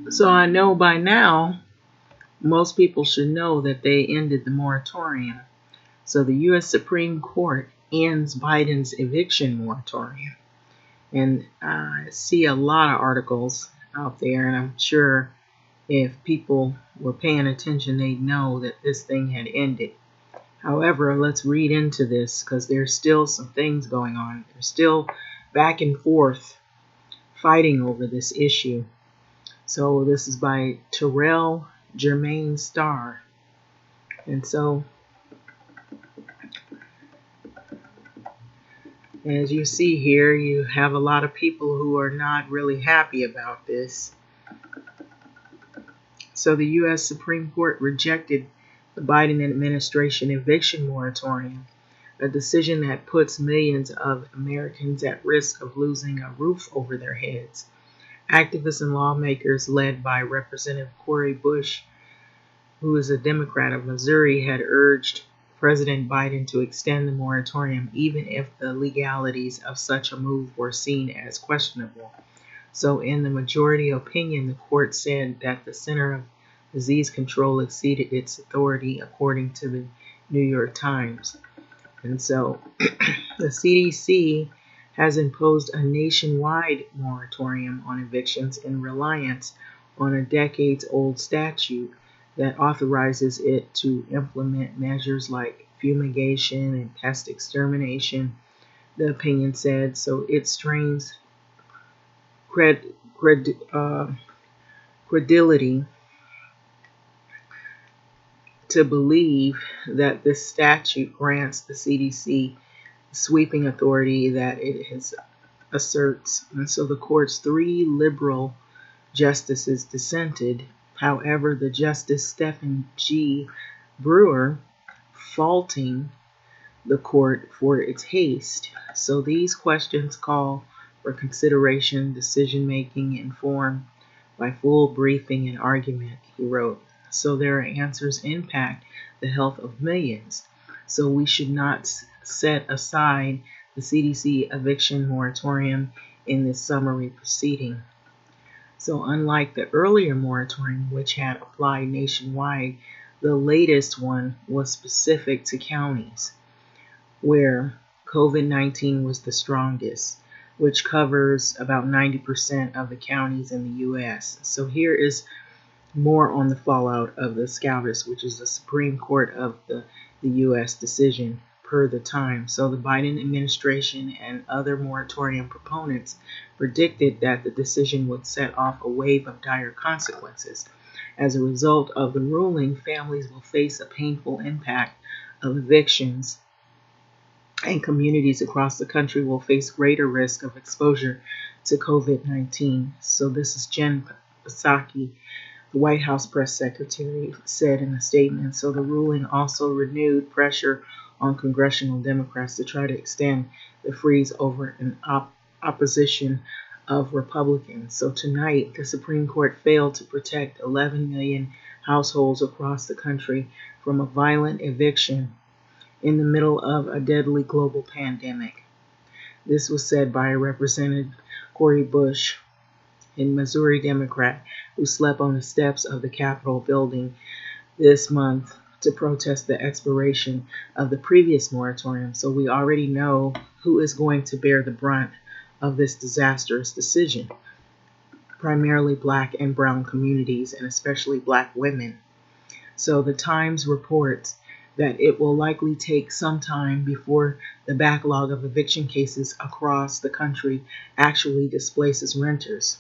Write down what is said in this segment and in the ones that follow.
So I know by now, most people should know that they ended the moratorium. So the U.S. Supreme Court ends Biden's eviction moratorium. And I see a lot of articles out there, and I'm sure if people were paying attention, they'd know that this thing had ended. However, let's read into this because there's still some things going on. There's still back and forth fighting over this issue. So this is by Terrell Germain Starr. And so, as you see here, you have a lot of people who are not really happy about this. So the U.S. Supreme Court rejected the Biden administration eviction moratorium, a decision that puts millions of Americans at risk of losing a roof over their heads. Activists and lawmakers led by Representative Cori Bush, who is a Democrat of Missouri, had urged President Biden to extend the moratorium even if the legalities of such a move were seen as questionable. So in the majority opinion, the court said that the Center of Disease Control exceeded its authority, according to the New York Times. And so the CDC has imposed a nationwide moratorium on evictions in reliance on a decades-old statute that authorizes it to implement measures like fumigation and pest extermination, the opinion said. So it strains credulity to believe that this statute grants the CDC sweeping authority that it asserts. And so the court's 3 liberal justices dissented. However, the Justice Stephen G. Brewer faulting the court for its haste. So these questions call for consideration, decision-making informed by full briefing and argument, he wrote. So their answers impact the health of millions. So we should not set aside the CDC eviction moratorium in this summary proceeding. So unlike the earlier moratorium, which had applied nationwide, the latest one was specific to counties where COVID-19 was the strongest, which covers about 90% of the counties in the U.S. So here is more on the fallout of the SCOTUS, which is the Supreme Court of the U.S. decision per the Times. So the Biden administration and other moratorium proponents predicted that the decision would set off a wave of dire consequences. As a result of the ruling, families will face a painful impact of evictions, and communities across the country will face greater risk of exposure to COVID-19. So this is Jen Psaki, the White House press secretary, said in a statement. So the ruling also renewed pressure on congressional Democrats to try to extend the freeze over an opposition of Republicans. So tonight, the Supreme Court failed to protect 11 million households across the country from a violent eviction in the middle of a deadly global pandemic. This was said by Representative Cori Bush, a Missouri Democrat, who slept on the steps of the Capitol building this month to protest the expiration of the previous moratorium. So we already know who is going to bear the brunt of this disastrous decision, primarily Black and brown communities, and especially Black women. So the Times reports that it will likely take some time before the backlog of eviction cases across the country actually displaces renters.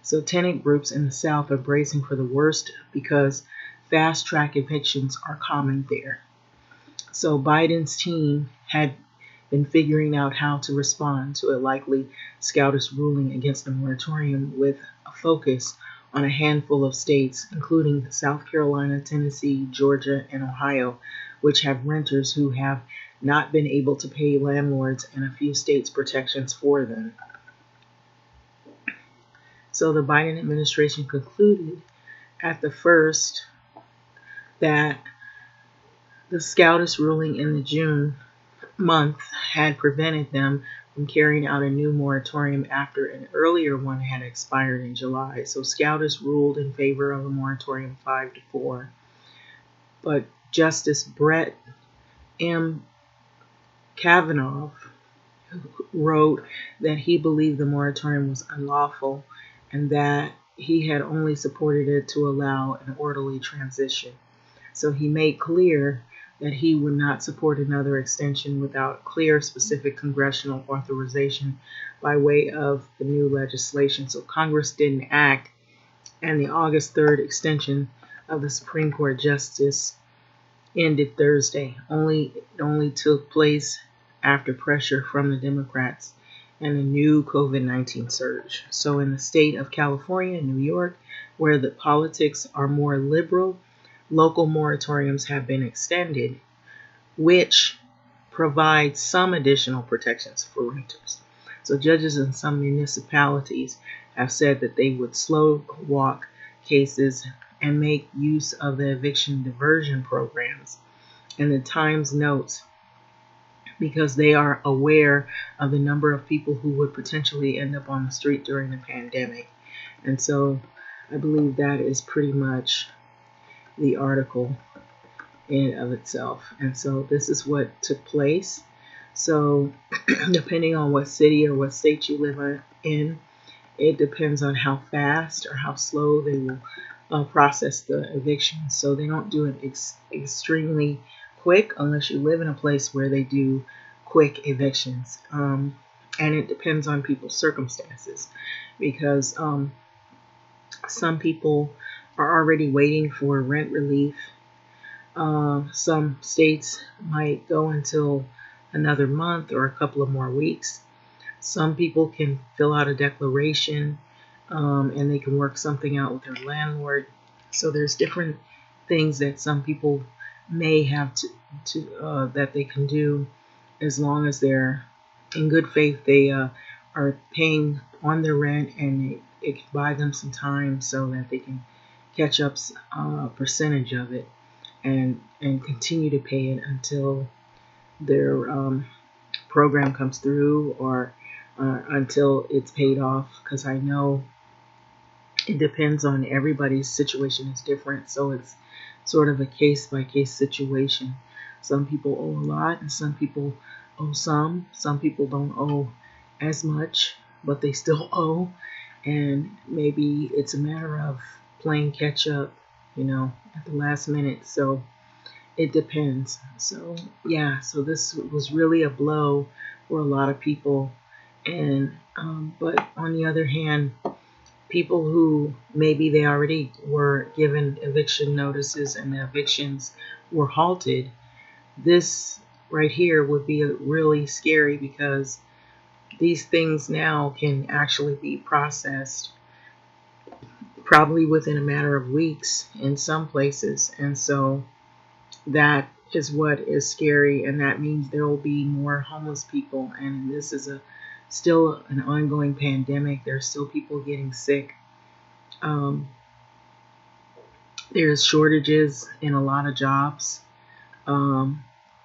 So tenant groups in the South are bracing for the worst because fast-track evictions are common there. So Biden's team had been figuring out how to respond to a likely SCOTUS ruling against the moratorium with a focus on a handful of states, including South Carolina, Tennessee, Georgia, and Ohio, which have renters who have not been able to pay landlords and a few states protections for them. So the Biden administration concluded at the first that the SCOTUS ruling in the June month had prevented them from carrying out a new moratorium after an earlier one had expired in July. So SCOTUS ruled in favor of a moratorium 5-4. But Justice Brett M. Kavanaugh wrote that he believed the moratorium was unlawful and that he had only supported it to allow an orderly transition. So he made clear that he would not support another extension without clear, specific congressional authorization by way of the new legislation. So Congress didn't act, and the August 3rd extension of the Supreme Court justice ended Thursday. It only took place after pressure from the Democrats and a new COVID-19 surge. So in the state of California and New York, where the politics are more liberal, local moratoriums have been extended, which provide some additional protections for renters. So judges in some municipalities have said that they would slow walk cases and make use of the eviction diversion programs. And the Times notes, because they are aware of the number of people who would potentially end up on the street during the pandemic. And so I believe that is pretty much the article in and of itself. And so this is what took place. So depending on what city or what state you live in, it depends on how fast or how slow they will process the eviction. So they don't do it extremely quick unless you live in a place where they do quick evictions. And it depends on people's circumstances, because some people are already waiting for rent relief. Some states might go until another month or a couple of more weeks. Some people can fill out a declaration and they can work something out with their landlord. So there's different things that some people may have to that they can do, as long as they're in good faith. They are paying on their rent, and it can buy them some time so that they can catch up a percentage of it and continue to pay it until their program comes through, or until it's paid off. Because I know it depends on everybody's situation is different, so it's sort of a case-by-case situation. Some people owe a lot, and some people owe some. Some people don't owe as much, but they still owe, and maybe it's a matter of playing catch up, at the last minute. So it depends. So yeah, so this was really a blow for a lot of people, and but on the other hand, people who maybe they already were given eviction notices and the evictions were halted, this right here would be really scary, because these things now can actually be processed probably within a matter of weeks in some places. And so that is what is scary, and that means there will be more homeless people. And this is still an ongoing pandemic. There's still people getting sick. There's shortages in a lot of jobs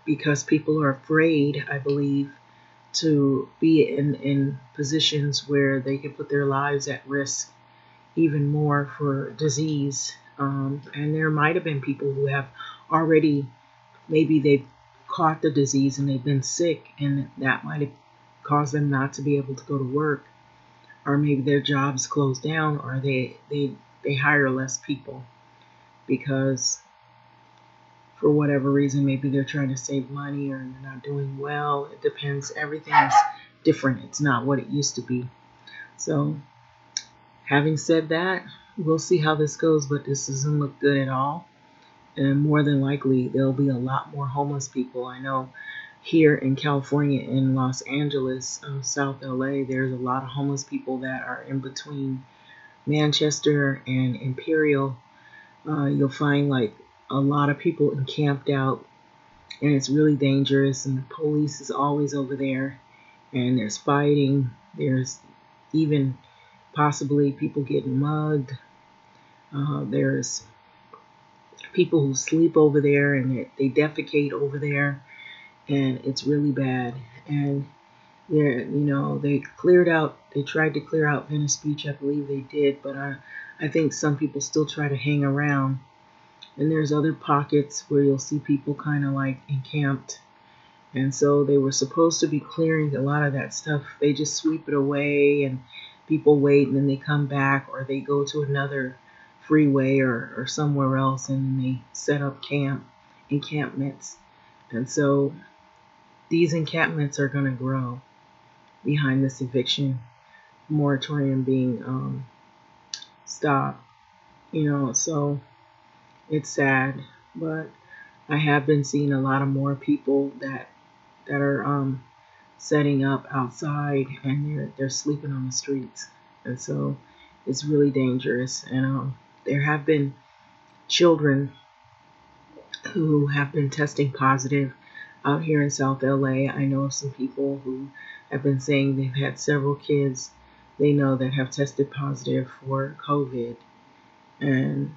because people are afraid, I believe, to be in positions where they can put their lives at risk even more for disease. And there might have been people who have already, maybe they've caught the disease and they've been sick, and that might have caused them not to be able to go to work, or maybe their jobs closed down, or they hire less people because for whatever reason, maybe they're trying to save money or they're not doing well. It depends. Everything is different. It's not what it used to be. So having said that, we'll see how this goes, but this doesn't look good at all. And more than likely, there'll be a lot more homeless people. I know here in California, in Los Angeles, South LA, there's a lot of homeless people that are in between Manchester and Imperial. You'll find like a lot of people encamped out, and it's really dangerous, and the police is always over there, and there's fighting. There's even possibly people getting mugged. There's people who sleep over there, and they defecate over there, and it's really bad. And They cleared out. They tried to clear out Venice Beach. I believe they did, but I think some people still try to hang around. And there's other pockets where you'll see people kind of like encamped. And so they were supposed to be clearing a lot of that stuff. They just sweep it away and people wait and then they come back, or they go to another freeway or somewhere else and then they set up encampments. And so these encampments are going to grow behind this eviction moratorium being stopped. So it's sad, but I have been seeing a lot of more people that are setting up outside and they're sleeping on the streets, and so it's really dangerous. And there have been children who have been testing positive out here in South LA. I know of some people who have been saying they've had several kids they know that have tested positive for COVID, and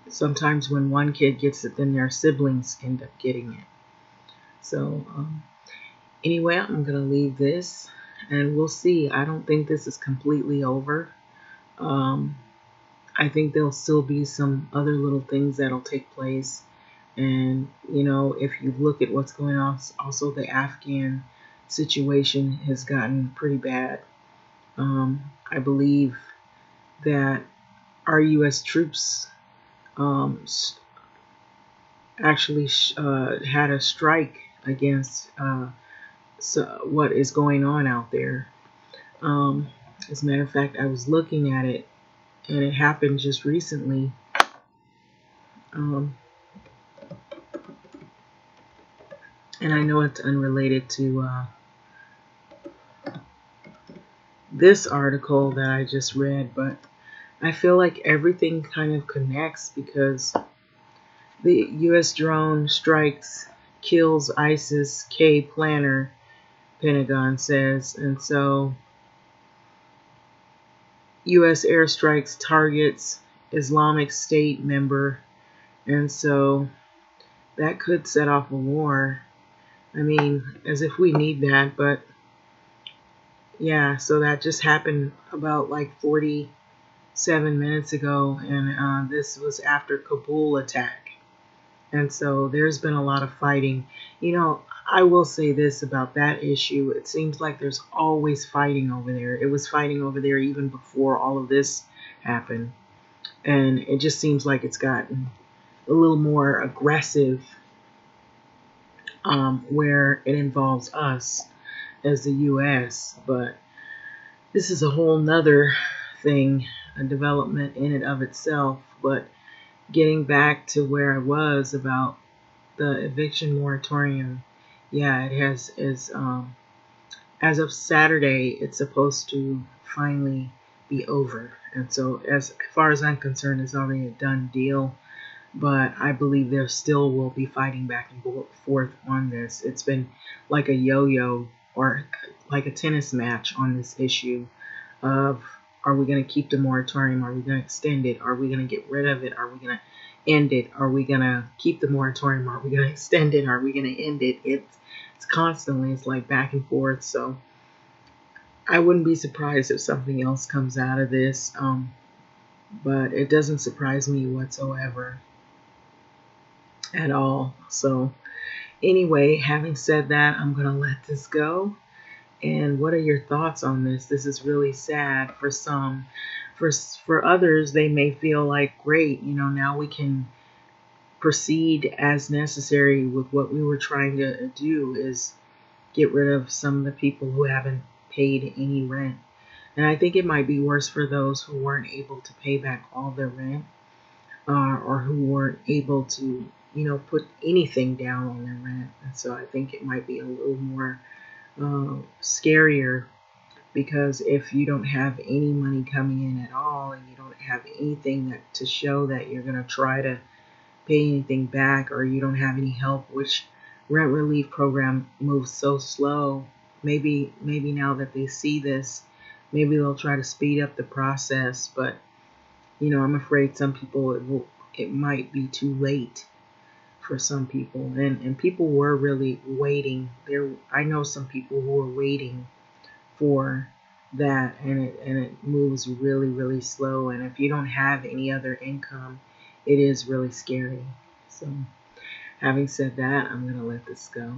sometimes when one kid gets it, then their siblings end up getting it. So anyway, I'm going to leave this and we'll see. I don't think this is completely over. I think there'll still be some other little things that'll take place. And, if you look at what's going on, also the Afghan situation has gotten pretty bad. I believe that our U.S. troops actually had a strike against what is going on out there. As a matter of fact, I was looking at it, and it happened just recently. And I know it's unrelated to this article that I just read, but I feel like everything kind of connects because the U.S. drone strikes kills ISIS-K planner, Pentagon says, and so U.S. airstrikes targets Islamic State member, and so that could set off a war. I mean, as if we need that, but yeah, so that just happened about like 47 minutes ago, and this was after Kabul attack. And so there's been a lot of fighting. I will say this about that issue. It seems like there's always fighting over there. It was fighting over there even before all of this happened. And it just seems like it's gotten a little more aggressive where it involves us as the U.S. But this is a whole nother thing, a development in and of itself. But getting back to where I was about the eviction moratorium, yeah, it is as of Saturday, it's supposed to finally be over. And so as far as I'm concerned, it's already a done deal. But I believe there still will be fighting back and forth on this. It's been like a yo-yo or like a tennis match on this issue of, are we going to keep the moratorium? Are we going to extend it? Are we going to get rid of it? Are we going to end it? Are we going to keep the moratorium? Are we going to extend it? Are we going to end it? It's constantly, it's like back and forth. So I wouldn't be surprised if something else comes out of this. But it doesn't surprise me whatsoever at all. So anyway, having said that, I'm going to let this go. And what are your thoughts on this? This is really sad for some. For others, they may feel like, great, now we can proceed as necessary with what we were trying to do, is get rid of some of the people who haven't paid any rent. And I think it might be worse for those who weren't able to pay back all their rent, or who weren't able to, put anything down on their rent. And so I think it might be a little more scarier, because if you don't have any money coming in at all and you don't have anything to show that you're going to try to pay anything back, or you don't have any help, which rent relief program moves so slow, maybe now that they see this, maybe they'll try to speed up the process. But I'm afraid some people, it might be too late for some people, and people were really waiting. I know some people who were waiting for that, and it moves really, really slow. And if you don't have any other income, it is really scary. So having said that, I'm going to let this go.